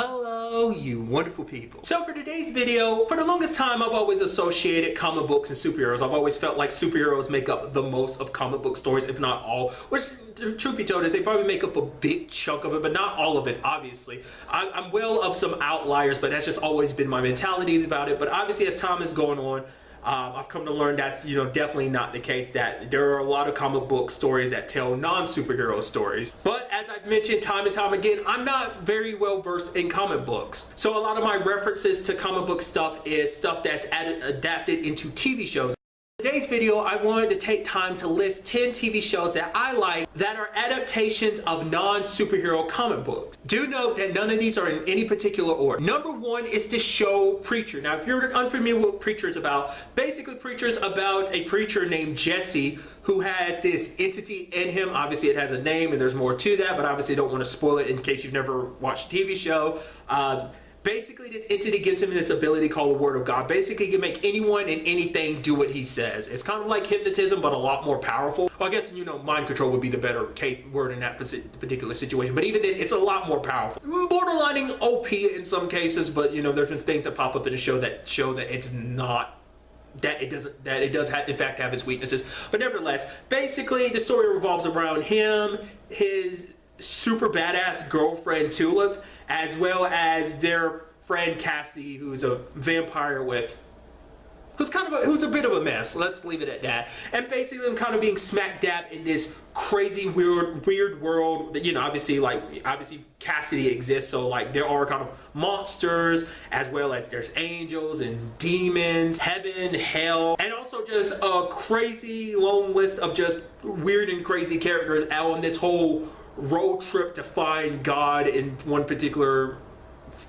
Hello, you wonderful people. So for today's video, for the longest time, I've always associated comic books and superheroes. I've always felt like superheroes make up the most of comic book stories, if not all, which, truth be told, is they probably make up a big chunk of it, but not all of it, obviously. I'm well of some outliers, but that's just always been my mentality about it. But obviously, as time is going on, I've come to learn that's, definitely not the case, that there are a lot of comic book stories that tell non-superhero stories. But as I've mentioned time and time again, I'm not very well versed in comic books. So a lot of my references to comic book stuff is stuff that's adapted into TV shows. In today's video, I wanted to take time to list 10 TV shows that I like that are adaptations of non-superhero comic books. Do note that none of these are in any particular order. Number one is the show Preacher. Now, if you're unfamiliar with what Preacher is about, basically Preacher is about a preacher named Jesse who has this entity in him. Obviously, it has a name and there's more to that, but obviously don't want to spoil it in case you've never watched a TV show. Basically, this entity gives him this ability called the Word of God. Basically, he can make anyone and anything do what he says. It's kind of like hypnotism, but a lot more powerful. Well, I guess, mind control would be the better word in that particular situation. But even then, it's a lot more powerful. Borderlining OP in some cases, but, there's been things that pop up in the show that it's not, that it does in fact have its weaknesses. But nevertheless, basically, the story revolves around him, his super badass girlfriend Tulip, as well as their friend Cassie, who's a vampire who's a bit of a mess. Let's leave it at that. And basically them kind of being smack dab in this crazy weird world that, obviously Cassidy exists, so there are kind of monsters, as well as there's angels and demons, heaven, hell, and also just a crazy long list of just weird and crazy characters out on this whole road trip to find God in one particular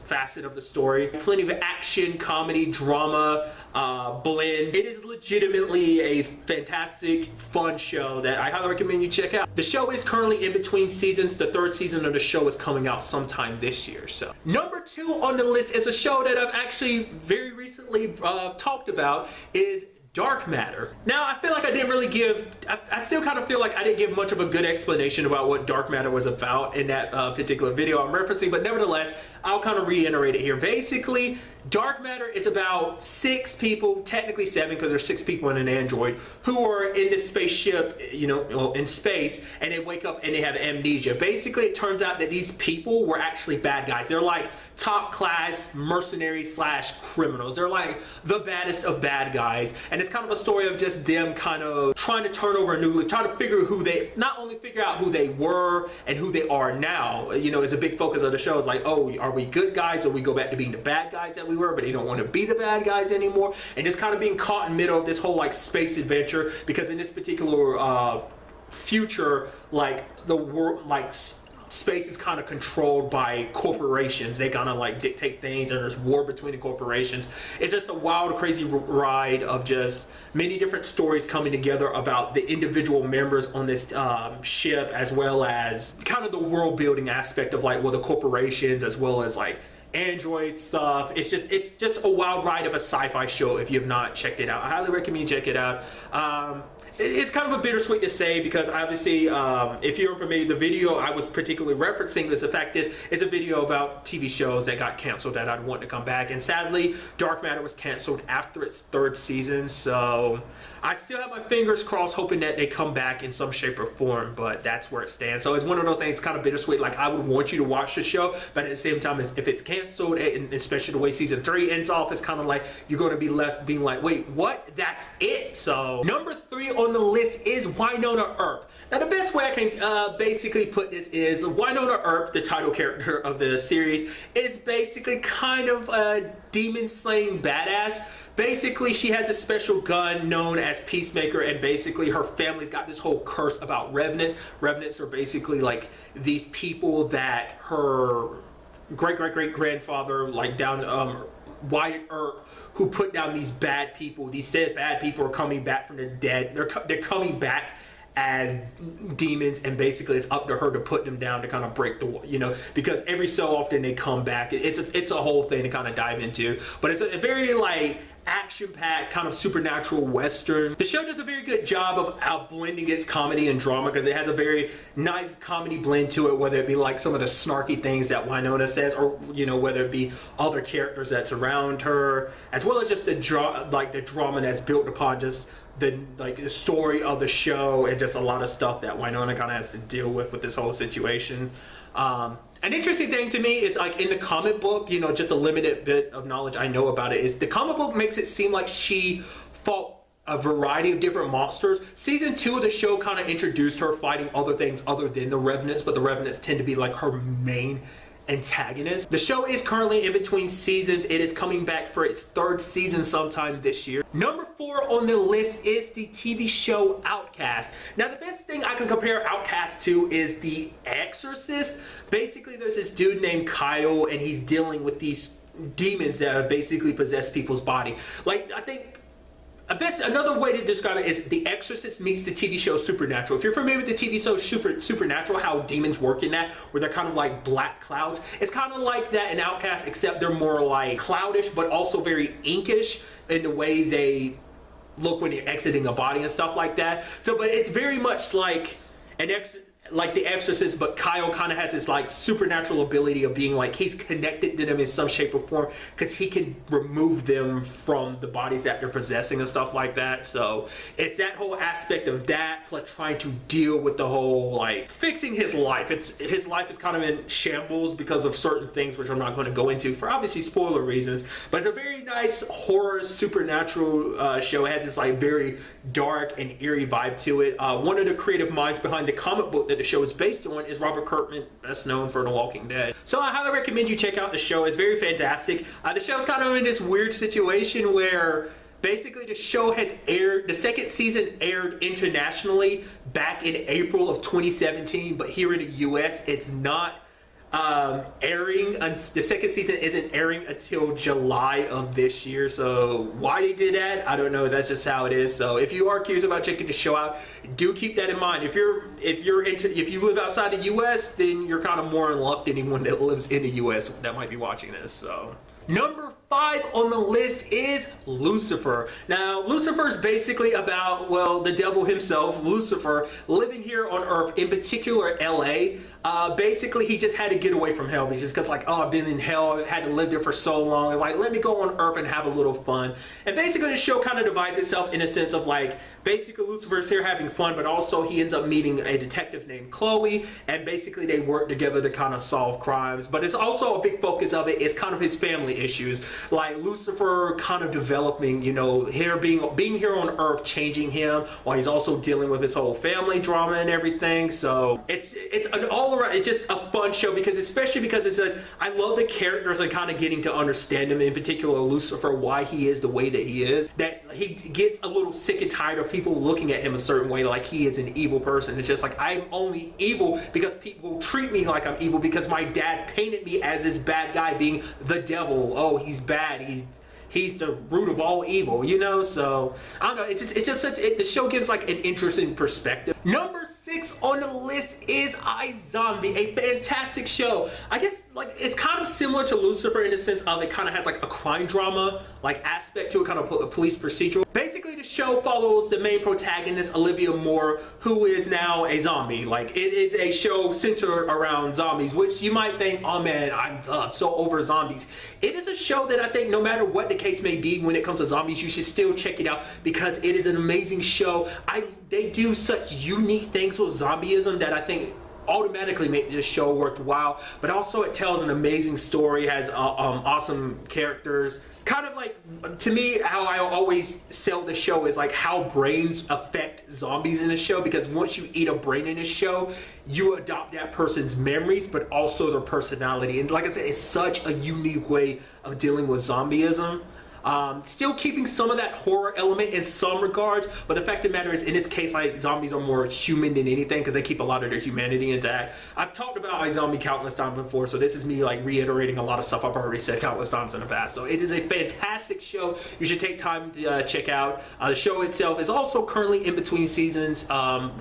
facet of the story. Plenty of action, comedy, drama, blend. It is legitimately a fantastic, fun show that I highly recommend you check out. The show is currently in between seasons. The third season of the show is coming out sometime this year. So number 2 on the list is a show that I've actually very recently talked about, is Dark Matter. Now, I feel like I didn't really I still kind of feel like I didn't give much of a good explanation about what Dark Matter was about in that particular video I'm referencing, but nevertheless, I'll kind of reiterate it here. Basically, Dark Matter is about 6 people, technically 7 because there's 6 people in an android, who are in this spaceship, in space, and they wake up and they have amnesia. Basically, it turns out that these people were actually bad guys. They're like top class mercenaries / criminals. They're like the baddest of bad guys. And it's kind of a story of just them kind of trying to turn over a new leaf, trying to not only figure out who they were and who they are now. It's a big focus of the show. It's like, oh, are we good guys, or we go back to being the bad guys that we were, but they don't want to be the bad guys anymore, and just kind of being caught in the middle of this whole space adventure, because in this particular future, the world, space is kind of controlled by corporations. They kind of dictate things, and there's war between the corporations. It's just a wild, crazy ride of just many different stories coming together about the individual members on this ship, as well as kind of the world building aspect of the corporations, as well as Android stuff. It's just a wild ride of a sci-fi show. If you have not checked it out, I highly recommend you check it out. It's kind of a bittersweet to say, because obviously, if you're familiar, the video I was particularly referencing is the fact it's a video about TV shows that got canceled that I'd want to come back, and sadly, Dark Matter was canceled after its 3rd season, so I still have my fingers crossed, hoping that they come back in some shape or form, but that's where it stands. So it's one of those things, kind of bittersweet. I would want you to watch the show, but at the same time, if it's canceled, and especially the way season 3 ends off, it's kind of like you're going to be left being like, wait, what? That's it? So number 3 on the list is Wynonna Earp. Now, the best way I can basically put this is Wynonna Earp, the title character of the series, is basically kind of a demon-slaying badass. Basically, she has a special gun known as Peacemaker, and basically her family's got this whole curse about revenants. Revenants are basically these people that her great-great-great-grandfather, Wyatt Earp, who put down these bad people. These said bad people are coming back from the dead. They're coming back as demons, and basically it's up to her to put them down, to kind of break the because every so often they come back. It's a whole thing to kind of dive into, but it's a very action-packed kind of supernatural western. The show does a very good job of blending its comedy and drama because it has a very nice comedy blend to it, whether it be like some of the snarky things that Wynonna says, or you know, whether it be other characters that surround her, as well as just the drama that's built upon just the story of the show, and just a lot of stuff that Wynonna kind of has to deal with this whole situation. An interesting thing to me is, like, in the comic book, you know, just a limited bit of knowledge I know about it is the comic book makes it seem like she fought a variety of different monsters. Season 2 of the show kind of introduced her fighting other things other than the Revenants, but the Revenants tend to be like her main antagonist. The show is currently in between seasons. It is coming back for its 3rd season sometime this year. Number 4 on the list is the TV show Outcast. Now, the best thing I can compare Outcast to is The Exorcist. Basically, there's this dude named Kyle, and he's dealing with these demons that have basically possessed people's body. Like, I think another way to describe it is The Exorcist meets the TV show Supernatural. If you're familiar with the TV show Supernatural, how demons work in that, where they're kind of like black clouds, it's kind of like that in Outcast, except they're more like cloudish, but also very inkish in the way they look when you're exiting a body and stuff like that. So, but it's very much like The Exorcist, but Kyle kind of has this like supernatural ability of being like, he's connected to them in some shape or form because he can remove them from the bodies that they're possessing and stuff like that. So it's that whole aspect of that, plus trying to deal with the whole like fixing his life. His life is kind of in shambles because of certain things which I'm not going to go into for obviously spoiler reasons, but it's a very nice horror supernatural show. It has this like very dark and eerie vibe to it. One of the creative minds behind the comic book that the show is based on is Robert Kirkman, best known for The Walking Dead. So I highly recommend you check out the show. It's very fantastic. The show's kind of in this weird situation where basically the show has aired, the 2nd season aired internationally back in April of 2017, but here in the US it's not airing. The 2nd season isn't airing until July of this year. So why they did that, I don't know. That's just how it is. So if you are curious about checking the show out, do keep that in mind. If you live outside the US, then you're kind of more in luck than anyone that lives in the US that might be watching this. So number 5 on the list is Lucifer. Now, Lucifer is basically about, well, the devil himself, Lucifer, living here on Earth, in particular LA. Basically, he just had to get away from hell. He's just like, oh, I've been in hell, I had to live there for so long. It's like, let me go on Earth and have a little fun. And basically, the show kind of divides itself in a sense of like, basically, Lucifer's here having fun, but also he ends up meeting a detective named Chloe, and basically they work together to kind of solve crimes. But it's also a big focus of it is kind of his family issues. Like Lucifer kind of developing, you know, being here on Earth, changing him, while he's also dealing with his whole family drama and everything. So it's an all around, it's just a fun show because I love the characters and kind of getting to understand him, in particular Lucifer, why he is the way that he is. That he gets a little sick and tired of people looking at him a certain way, like he is an evil person. It's just like, I'm only evil because people treat me like I'm evil because my dad painted me as this bad guy, being the devil. Oh, he's bad. He's the root of all evil, you know? So I don't know, it's just the show gives like an interesting perspective. Number 6 on the list is IZombie, a fantastic show. I guess like it's kind of similar to Lucifer in the sense of it kind of has like a crime drama like aspect to it, kind of a police procedural. Basically, the show follows the main protagonist, Olivia Moore, who is now a zombie. Like, it is a show centered around zombies, which you might think, oh man, I'm so over zombies. It is a show that I think no matter what the case may be when it comes to zombies, you should still check it out because it is an amazing show. They do such unique things with zombieism that I think automatically make this show worthwhile, but also it tells an amazing story, has awesome characters. Kind of like, to me, how I always sell the show is like how brains affect zombies in the show, because once you eat a brain in a show, you adopt that person's memories, but also their personality. And like I said, it's such a unique way of dealing with zombieism. Still keeping some of that horror element in some regards, but the fact of the matter is, in this case, like, zombies are more human than anything because they keep a lot of their humanity intact. I've talked about iZombie countless times before, so this is me like reiterating a lot of stuff I've already said countless times in the past. So it is a fantastic show. You should take time to check out. The show itself is also currently in between seasons.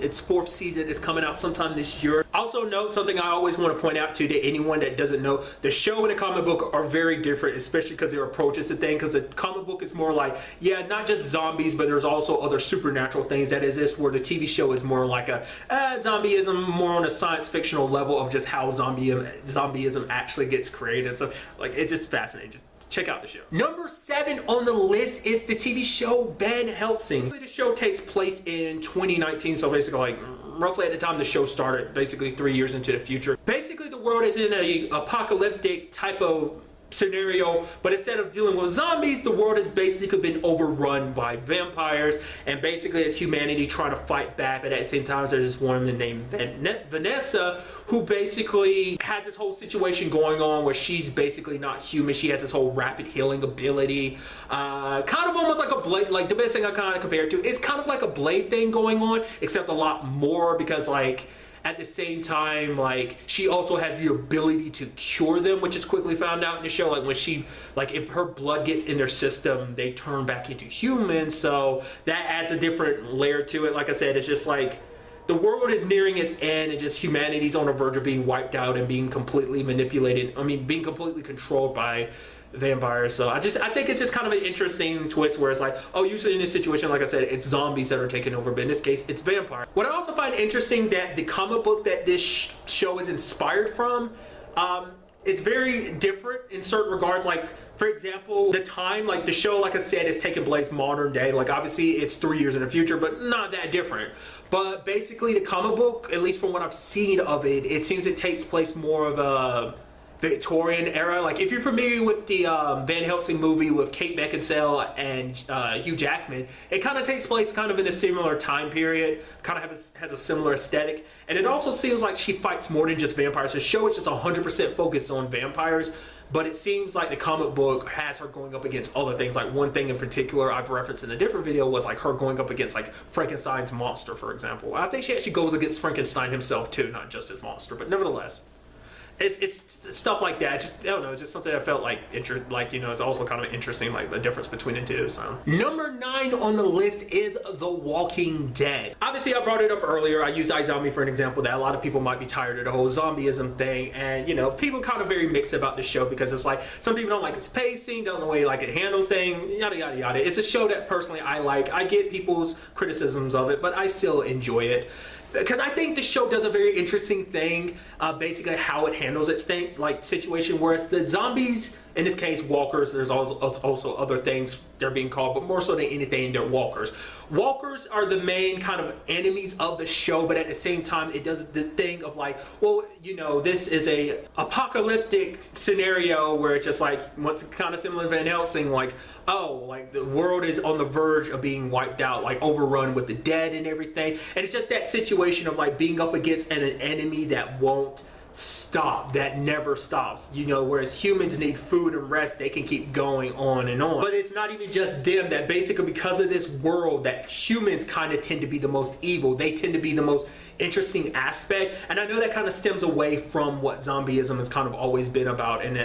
Its 4th season is coming out sometime this year. Also note something I always want to point out to anyone that doesn't know, the show and the comic book are very different, especially because their approaches to things, because comic book is more like, yeah, not just zombies, but there's also other supernatural things that exist, where the TV show is more like a zombieism, more on a science fictional level of just how zombieism actually gets created. So like, it's just fascinating. Just check out the show. Number 7 on the list is the TV show Van Helsing. The show takes place in 2019, so basically like roughly at the time the show started, basically 3 years into the future. Basically the world is in a apocalyptic type of scenario, but instead of dealing with zombies, the world has basically been overrun by vampires, and basically it's humanity trying to fight back. But at the same time, there's this woman named Vanessa, who basically has this whole situation going on where she's basically not human. She has this whole rapid healing ability, kind of almost like a Blade. Like the best thing I kind of compare it to is kind of like a Blade thing going on, except a lot more, because like at the same time, like she also has the ability to cure them, which is quickly found out in the show. Like when she, like if her blood gets in their system, they turn back into humans. So that adds a different layer to it. Like I said, it's just like the world is nearing its end, and just humanity's on the verge of being wiped out and being completely manipulated. I mean, being completely controlled by vampires. So I think it's just kind of an interesting twist, where it's like, oh, usually in this situation, like I said, it's zombies that are taking over, but in this case it's vampires. What I also find interesting, that the comic book that this show is inspired from, it's very different in certain regards. Like for example, the time, like the show, like I said, is taking place modern day. Like obviously it's 3 years in the future, but not that different. But basically the comic book, at least from what I've seen of it, it seems it takes place more of a Victorian era. Like if you're familiar with the Van Helsing movie with Kate Beckinsale and Hugh Jackman, it kind of takes place kind of in a similar time period, kind of has a similar aesthetic, and it also seems like she fights more than just vampires. The show is just 100% focused on vampires, but it seems like the comic book has her going up against other things. Like one thing in particular I've referenced in a different video was like her going up against like Frankenstein's monster, for example. I think she actually goes against Frankenstein himself too, not just his monster, but nevertheless. It's stuff like that. Just, I don't know, it's just something I felt like, you know, it's also kind of interesting, like the difference between the two. So number 9 on the list is The Walking Dead. Obviously I brought it up earlier. I used iZombie for an example, that a lot of people might be tired of the whole zombieism thing, and you know, people kind of very mixed about the show, because it's like some people don't like its pacing, don't know the way like it handles things, yada yada yada. It's a show that personally I like. I get people's criticisms of it, but I still enjoy it, because I think the show does a very interesting thing, basically how it handles its thing, like situation, whereas the zombies, in this case walkers, there's also other things they're being called, but more so than anything they're walkers. Walkers are the main kind of enemies of the show, but at the same time it does the thing of like, well, you know, this is a apocalyptic scenario where it's just like what's kind of similar to Van Helsing, like, oh, like the world is on the verge of being wiped out, like overrun with the dead and everything, and it's just that situation of like being up against an enemy that won't stop, that never stops, you know, whereas humans need food and rest, they can keep going on and on. But it's not even just them, that basically because of this world, that humans kind of tend to be the most evil, they tend to be the most interesting aspect. And I know that kind of stems away from what zombieism has kind of always been about in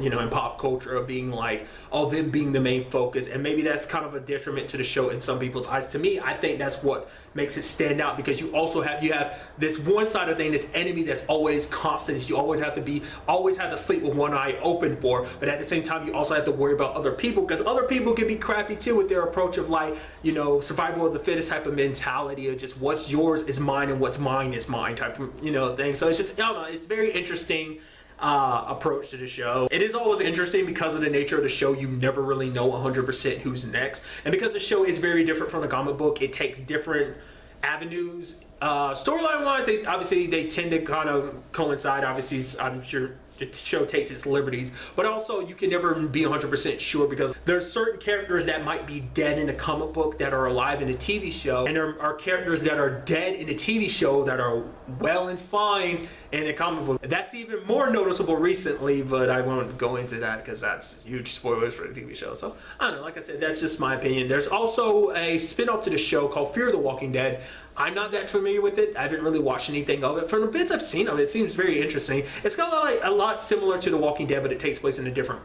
you know, in pop culture, of being like, oh, them being the main focus, and maybe that's kind of a detriment to the show in some people's eyes. To me, I think that's what makes it stand out, because you also have this one side of thing, this enemy that's always constant, you always have to sleep with one eye open for, but at the same time you also have to worry about other people, because other people can be crappy too with their approach of like, you know, survival of the fittest type of mentality, of just what's yours is mine and what's mine is mine type of, you know, thing. So it's just, I don't know, it's very interesting approach to the show. It is always interesting because of the nature of the show. You never really know 100% who's next, and because the show is very different from the comic book, it takes different avenues. Storyline wise, they tend to kind of coincide. Obviously, I'm sure the show takes its liberties, but also you can never be 100% sure, because there's certain characters that might be dead in the comic book that are alive in the TV show, and there are characters that are dead in the TV show that are well and fine in the comic book. That's even more noticeable recently, but I won't go into that because that's huge spoilers for the TV show. So I don't know, like I said, that's just my opinion. There's also a spin-off to the show called Fear the Walking Dead. I'm not that familiar with it. I haven't really watched anything of it. From the bits I've seen of it, it seems very interesting. It's kind of like a lot similar to The Walking Dead, but it takes place in a different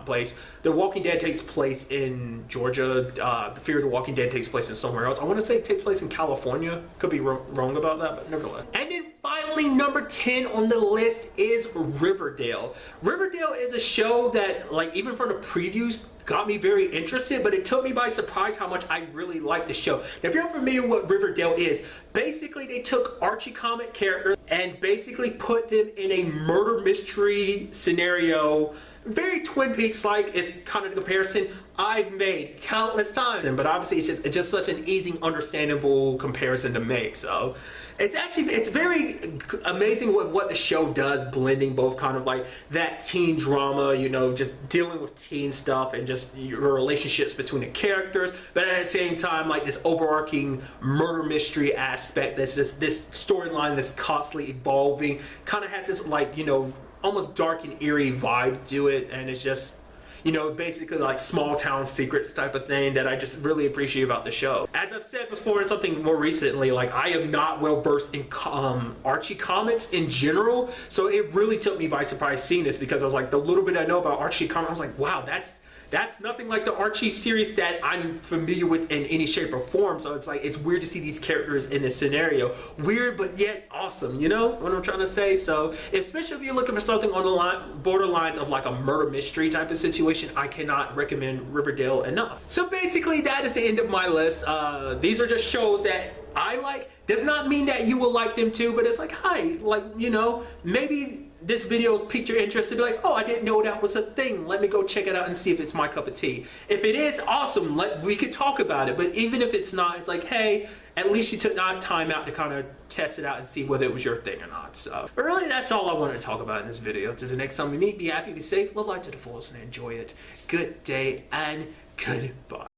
place. The Walking Dead takes place in Georgia. The Fear of the Walking Dead takes place in somewhere else. I want to say it takes place in California. Could be wrong about that, but nevertheless. And then finally, number 10 on the list is Riverdale. Riverdale is a show that, like, even from the previews, got me very interested, but it took me by surprise how much I really liked the show. Now, if you're familiar with what Riverdale is, basically they took Archie comic characters and basically put them in a murder mystery scenario. Very Twin Peaks like is kind of the comparison I've made countless times, but obviously it's just such an easy, understandable comparison to make. So it's very amazing what the show does, blending both kind of like that teen drama, you know, just dealing with teen stuff and just your relationships between the characters, but at the same time like this overarching murder mystery aspect. That's just this storyline that's constantly evolving, kind of has this like, you know, almost dark and eerie vibe to it, and it's just, you know, basically like small town secrets type of thing that I just really appreciate about the show. As I've said before, and something more recently, like I am not well versed in Archie comics in general, so it really took me by surprise seeing this, because I was like, the little bit I know about Archie comics, I was like, wow, that's nothing like the Archie series that I'm familiar with in any shape or form. So it's like, it's weird to see these characters in this scenario. Weird, but yet awesome, you know what I'm trying to say? So especially if you're looking for something on the borderlines of like a murder mystery type of situation, I cannot recommend Riverdale enough. So basically that is the end of my list. These are just shows that I like. Does not mean that you will like them too, but it's like, hi, like, you know, maybe this video's piqued your interest to be like, oh, I didn't know that was a thing. Let me go check it out and see if it's my cup of tea. If it is, awesome. We could talk about it. But even if it's not, it's like, hey, at least you took that time out to kind of test it out and see whether it was your thing or not. So, but really, that's all I wanted to talk about in this video. Till the next time we meet, be happy, be safe, live life to the fullest, and enjoy it. Good day and goodbye.